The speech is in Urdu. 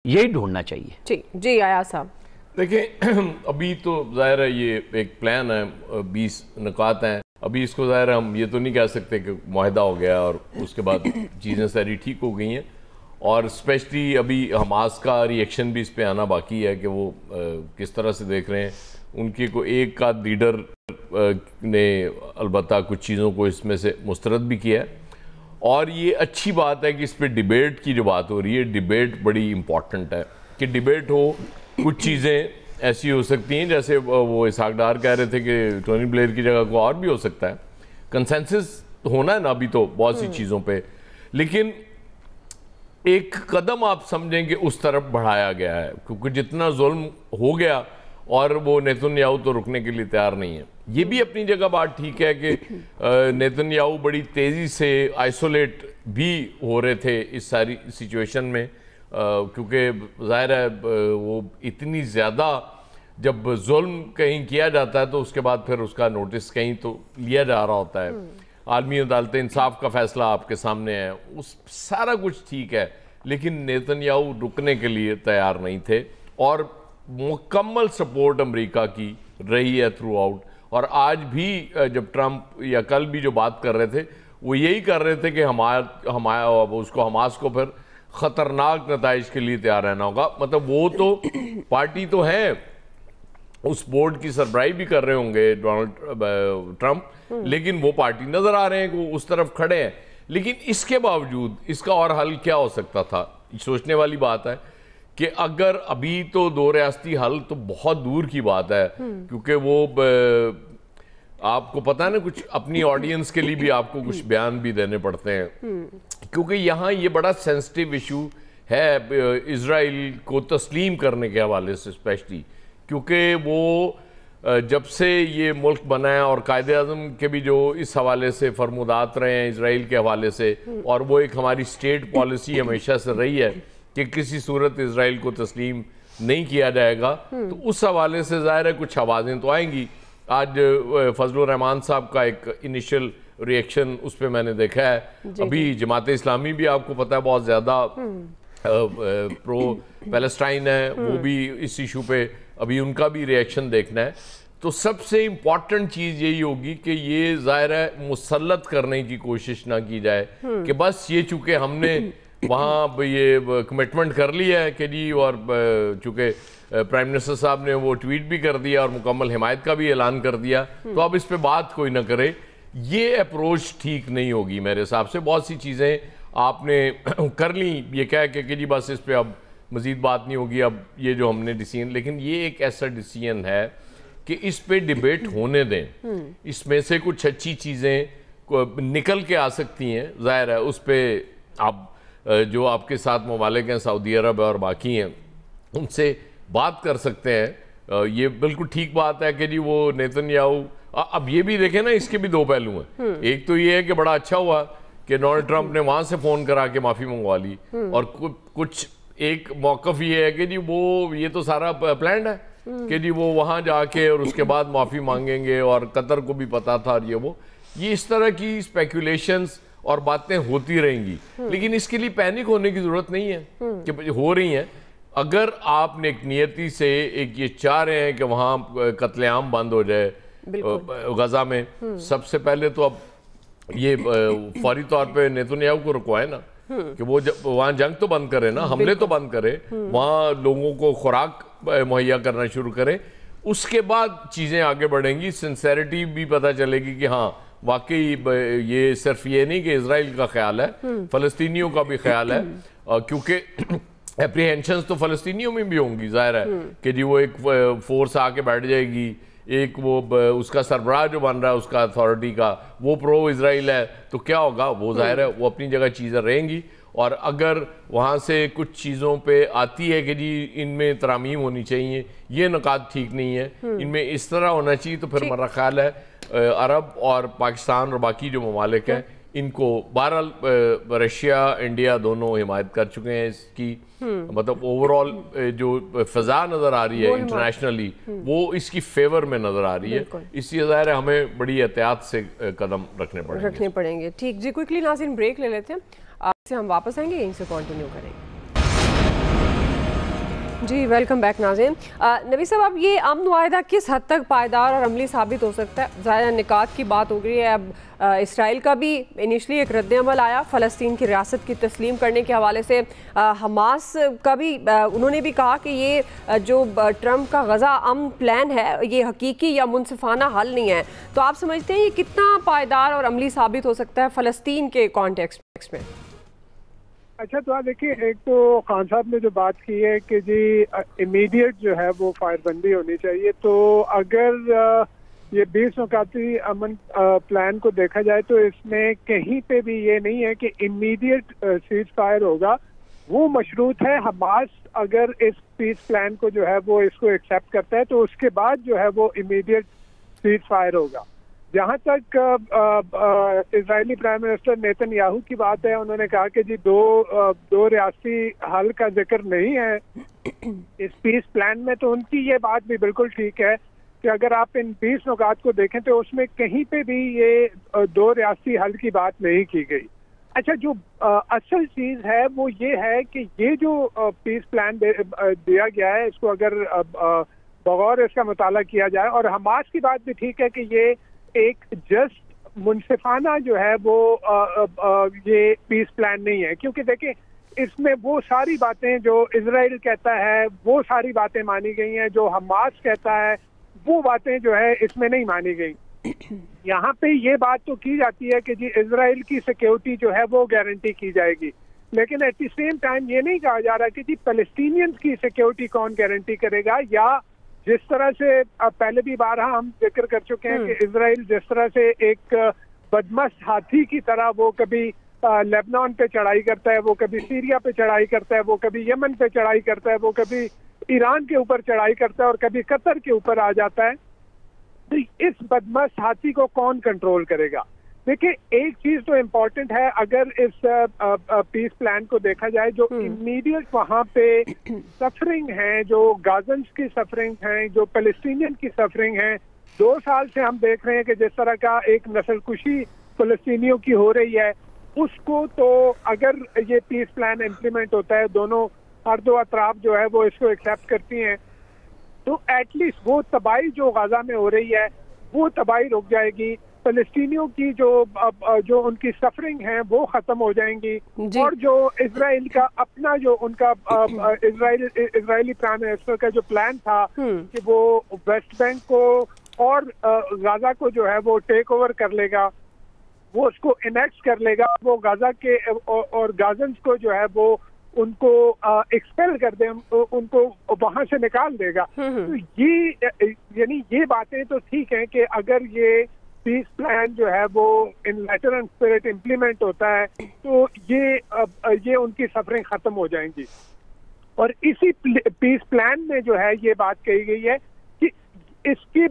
یہی ڈھونڈنا چاہیے. جی آیا صاحب دیکھیں ابھی تو ظاہر ہے یہ ایک پلان ہے, 20 نکات ہیں. ابھی اس کو ظاہر ہے ہم یہ تو نہیں کہہ سکتے کہ معاہدہ ہو گیا اور اس کے بعد چیزیں ساری ٹھیک ہو گئی ہیں, اور اسپیشلی ابھی حماس کا ری ایکشن بھی اس پہ آنا باقی ہے کہ وہ کس طرح سے دیکھ رہے ہیں. ان کے کو ایک آدھ لیڈر نے البتہ کچھ چیزوں کو اس میں سے مسترد بھی کیا ہے, اور یہ اچھی بات ہے کہ اس پہ ڈیبیٹ کی جو بات ہو رہی ہے, ڈیبیٹ بڑی امپورٹنٹ ہے کہ ڈیبیٹ ہو. کچھ چیزیں ایسی ہو سکتی ہیں جیسے وہ اسحاق ڈار کہہ رہے تھے کہ ٹونی بلیئر کی جگہ کو اور بھی ہو سکتا ہے. کنسنسس ہونا ہے نا ابھی تو بہت سی چیزوں پہ, لیکن ایک قدم آپ سمجھیں کہ اس طرف بڑھایا گیا ہے, کیونکہ جتنا ظلم ہو گیا اور وہ نیتن یاہو تو رکنے کے لیے تیار نہیں ہے. یہ بھی اپنی جگہ بات ٹھیک ہے کہ نیتن یاہو بڑی تیزی سے آئسولیٹ بھی ہو رہے تھے اس ساری سچویشن میں, کیونکہ ظاہر ہے وہ اتنی زیادہ جب ظلم کہیں کیا جاتا ہے تو اس کے بعد پھر اس کا نوٹس کہیں تو لیا جا رہا ہوتا ہے. عالمی عدالت انصاف کا فیصلہ آپ کے سامنے ہے, اس سارا کچھ ٹھیک ہے, لیکن نیتن یاہو رکنے کے لیے تیار نہیں تھے, اور مکمل سپورٹ امریکہ کی رہی ہے تھرو آؤٹ. اور آج بھی جب ٹرمپ یا کل بھی جو بات کر رہے تھے وہ یہی کر رہے تھے کہ اس کو حماس کو پھر خطرناک نتائج کے لیے تیار رہنا ہوگا. مطلب وہ تو پارٹی تو ہیں, اس بورڈ کی سربراہی بھی کر رہے ہوں گے ڈونلڈ ٹرمپ, لیکن وہ پارٹی نظر آ رہے ہیں کہ وہ اس طرف کھڑے ہیں. لیکن اس کے باوجود اس کا اور حل کیا ہو سکتا تھا؟ سوچنے والی بات ہے کہ اگر ابھی تو 2 ریاستی حل تو بہت دور کی بات ہے, کیونکہ وہ آپ کو پتہ ہے نا کچھ اپنی آڈینس کے لیے بھی آپ کو کچھ بیان بھی دینے پڑتے ہیں, کیونکہ یہاں یہ بڑا سینسٹیو ایشو ہے اسرائیل کو تسلیم کرنے کے حوالے سے, اسپیشلی کیونکہ وہ جب سے یہ ملک بنا ہے اور قائد اعظم کے بھی جو اس حوالے سے فرمودات رہے ہیں اسرائیل کے حوالے سے, اور وہ ایک ہماری اسٹیٹ پالیسی ہمیشہ سے رہی ہے کہ کسی صورت اسرائیل کو تسلیم نہیں کیا جائے گا, تو اس حوالے سے ظاہر ہے کچھ آوازیں تو آئیں گی. آج فضل الرحمان صاحب کا ایک انیشل ری ایکشن اس پہ میں نے دیکھا ہے. ابھی جماعت اسلامی بھی آپ کو پتہ ہے بہت زیادہ پرو پیلسٹائن ہے, وہ بھی اس ایشو پہ ابھی ان کا بھی ری ایکشن دیکھنا ہے. تو سب سے امپورٹنٹ چیز یہی ہوگی کہ یہ ظاہر ہے مسلط کرنے کی کوشش نہ کی جائے کہ بس یہ چونکہ ہم نے وہاں یہ کمٹمنٹ کر لیا ہے کہ جی, اور چونکہ پرائم منسٹر صاحب نے وہ ٹویٹ بھی کر دیا اور مکمل حمایت کا بھی اعلان کر دیا, تو اب اس پہ بات کوئی نہ کرے. یہ اپروچ ٹھیک نہیں ہوگی میرے حساب سے. بہت سی چیزیں آپ نے کر لیں یہ کہہ کے کہ جی بس اس پہ اب مزید بات نہیں ہوگی, اب یہ جو ہم نے ڈیسیژن, لیکن یہ ایک ایسا ڈیسیژن ہے کہ اس پہ ڈیبیٹ ہونے دیں. اس میں سے کچھ اچھی چیزیں نکل کے آ سکتی ہیں, ظاہر ہے اس پہ آپ جو آپ کے ساتھ ممالک ہیں سعودی عرب اور باقی ہیں ان سے بات کر سکتے ہیں. یہ بالکل ٹھیک بات ہے کہ جی وہ نیتن یاہو, اب یہ بھی دیکھیں نا اس کے بھی 2 پہلو ہیں. ایک تو یہ ہے کہ بڑا اچھا ہوا کہ ڈونلڈ ٹرمپ نے وہاں سے فون کرا کے معافی منگوا لی, اور کچھ ایک موقف یہ ہے کہ جی وہ یہ تو سارا پلانڈ ہے کہ جی وہ وہاں جا کے اور اس کے بعد معافی مانگیں گے, اور قطر کو بھی پتا تھا یہ اس طرح کی اسپیکولیشنز اور باتیں ہوتی رہیں گی. لیکن اس کے لیے پینک ہونے کی ضرورت نہیں ہے کہ ہو رہی ہیں. اگر آپ نیک نیتی سے ایک یہ چاہ رہے ہیں کہ وہاں قتل عام بند ہو جائے غزہ میں, سب سے پہلے تو اب یہ فوری طور پہ نیتن یاہو کو رکوائے نا کہ وہ وہاں جنگ تو بند کرے نا, حملے تو بند کرے, وہاں لوگوں کو خوراک مہیا کرنا شروع کرے. اس کے بعد چیزیں آگے بڑھیں گی, سنسیریٹی بھی پتہ چلے گی کہ ہاں واقعی یہ صرف یہ نہیں کہ اسرائیل کا خیال ہے, فلسطینیوں کا بھی خیال ہے, کیونکہ اپریہنشنز تو فلسطینیوں میں بھی ہوں گی. ظاہر ہے کہ جی وہ ایک فورس آ کے بیٹھ جائے گی, ایک وہ اس کا سربراہ جو بن رہا ہے اس کا اتھارٹی کا وہ پرو اسرائیل ہے, تو کیا ہوگا وہ ظاہر ہے وہ اپنی جگہ چیزیں رہیں گی. اور اگر وہاں سے کچھ چیزوں پہ آتی ہے کہ جی ان میں ترامیم ہونی چاہیے, یہ نکات ٹھیک نہیں ہے, ان میں اس طرح ہونا چاہیے, تو پھر میرا خیال ہے عرب اور پاکستان اور باقی جو ممالک ہیں ان کو بہرحال رشیا انڈیا دونوں حمایت کر چکے ہیں اس کی. مطلب اوورال جو فضا نظر آ رہی ہے انٹرنیشنلی وہ اس کی فیور میں نظر آ رہی ہے. اس لیے ظاہر ہے ہمیں بڑی احتیاط سے قدم رکھنے پڑیں گے. ٹھیک جی, کوئکلی ناظرین بریک لے لیتے ہیں, آپ سے ہم واپس آئیں گے, یہیں سے کنٹینیو کریں گے. جی ویلکم بیک ناظرین۔ نبی صاحب، اب یہ امن معاہدہ کس حد تک پائیدار اور عملی ثابت ہو سکتا ہے؟ ظاہر نکات کی بات ہو گئی ہے، اب اسرائیل کا بھی انیشلی ایک رد عمل آیا فلسطین کی ریاست کی تسلیم کرنے کے حوالے سے، حماس کا بھی انہوں نے بھی کہا کہ یہ جو ٹرمپ کا غزہ امن پلان ہے یہ حقیقی یا منصفانہ حل نہیں ہے، تو آپ سمجھتے ہیں یہ کتنا پائیدار اور عملی ثابت ہو سکتا ہے فلسطین کے کانٹیکسٹ میں؟ اچھا، تو آپ دیکھیے، ایک تو خان صاحب نے جو بات کی ہے کہ جی امیڈیٹ جو ہے وہ فائر بندی ہونی چاہیے، تو اگر یہ 20 نکاتی امن پلان کو دیکھا جائے تو اس میں کہیں پہ بھی یہ نہیں ہے کہ امیڈیٹ سیز فائر ہوگا، وہ مشروط ہے حماس اگر اس پیس پلان کو جو ہے وہ اس کو ایکسیپٹ کرتا ہے تو اس کے بعد جو ہے وہ امیڈیٹ سیز فائر ہوگا۔ جہاں تک اسرائیلی پرائم منسٹر نیتن یاہو کی بات ہے، انہوں نے کہا کہ جی دو ریاستی حل کا ذکر نہیں ہے اس پیس پلان میں، تو ان کی یہ بات بھی بالکل ٹھیک ہے کہ اگر آپ ان 20 نکات کو دیکھیں تو اس میں کہیں پہ بھی یہ دو ریاستی حل کی بات نہیں کی گئی۔ اچھا، جو اصل چیز ہے وہ یہ ہے کہ یہ جو پیس پلان دیا گیا ہے، اس کو اگر بغور اس کا مطالعہ کیا جائے، اور حماس کی بات بھی ٹھیک ہے کہ یہ ایک جسٹ منصفانہ جو ہے وہ یہ پیس پلان نہیں ہے، کیونکہ دیکھیں اس میں وہ ساری باتیں جو اسرائیل کہتا ہے وہ ساری باتیں مانی گئی ہیں، جو حماس کہتا ہے وہ باتیں جو ہے اس میں نہیں مانی گئی۔ یہاں پہ یہ بات تو کی جاتی ہے کہ جی اسرائیل کی سیکیورٹی جو ہے وہ گارنٹی کی جائے گی، لیکن ایٹ دی سیم ٹائم یہ نہیں کہا جا رہا کہ جی فلسطینینز کی سیکیورٹی کون گارنٹی کرے گا، یا جس طرح سے پہلے بھی بارہا ہم ذکر کر چکے ہیں کہ اسرائیل جس طرح سے ایک بدمست ہاتھی کی طرح وہ کبھی لیبنان پہ چڑھائی کرتا ہے، وہ کبھی سیریا پہ چڑھائی کرتا ہے، وہ کبھی یمن پہ چڑھائی کرتا ہے، وہ کبھی ایران کے اوپر چڑھائی کرتا ہے اور کبھی قطر کے اوپر آ جاتا ہے، تو اس بدمست ہاتھی کو کون کنٹرول کرے گا؟ دیکھیں ایک چیز تو امپورٹنٹ ہے، اگر اس پیس پلان کو دیکھا جائے جو امیڈیٹ وہاں پہ سفرنگ ہیں، جو غازنز کی سفرنگ ہیں، جو فلسطینین کی سفرنگ ہیں، 2 سال سے ہم دیکھ رہے ہیں کہ جس طرح کا ایک نسل کشی فلسطینیوں کی ہو رہی ہے، اس کو تو اگر یہ پیس پلان امپلیمنٹ ہوتا ہے، ہر دو اطراف جو ہے وہ اس کو ایکسیپٹ کرتی ہیں، تو ایٹ لیسٹ وہ تباہی جو غزہ میں ہو رہی ہے وہ تباہی رک جائے گی، فلسطینیوں کی جو ان کی سفرنگ ہیں وہ ختم ہو جائیں گی، اور جو اسرائیل کا اپنا جو ان کا اسرائیلی پرائم منسٹر کا جو پلان تھا کہ وہ ویسٹ بینک کو اور غزہ کو جو ہے وہ ٹیک اوور کر لے گا، وہ اس کو انیکس کر لے گا، وہ غزہ کے اور غازنز کو جو ہے وہ ان کو ایکسپیل کر دے، ان کو وہاں سے نکال دے گا، تو یہ یعنی یہ باتیں تو ٹھیک ہیں کہ اگر یہ پیس پلان جو ہے وہ ان لیٹر اینڈ اسپرٹ امپلیمنٹ ہوتا ہے تو یہ ان کی سفرنگ ختم ہو جائیں گی، اور اسی پیس پلان میں جو ہے یہ بات کہی گئی ہے کہ اس کی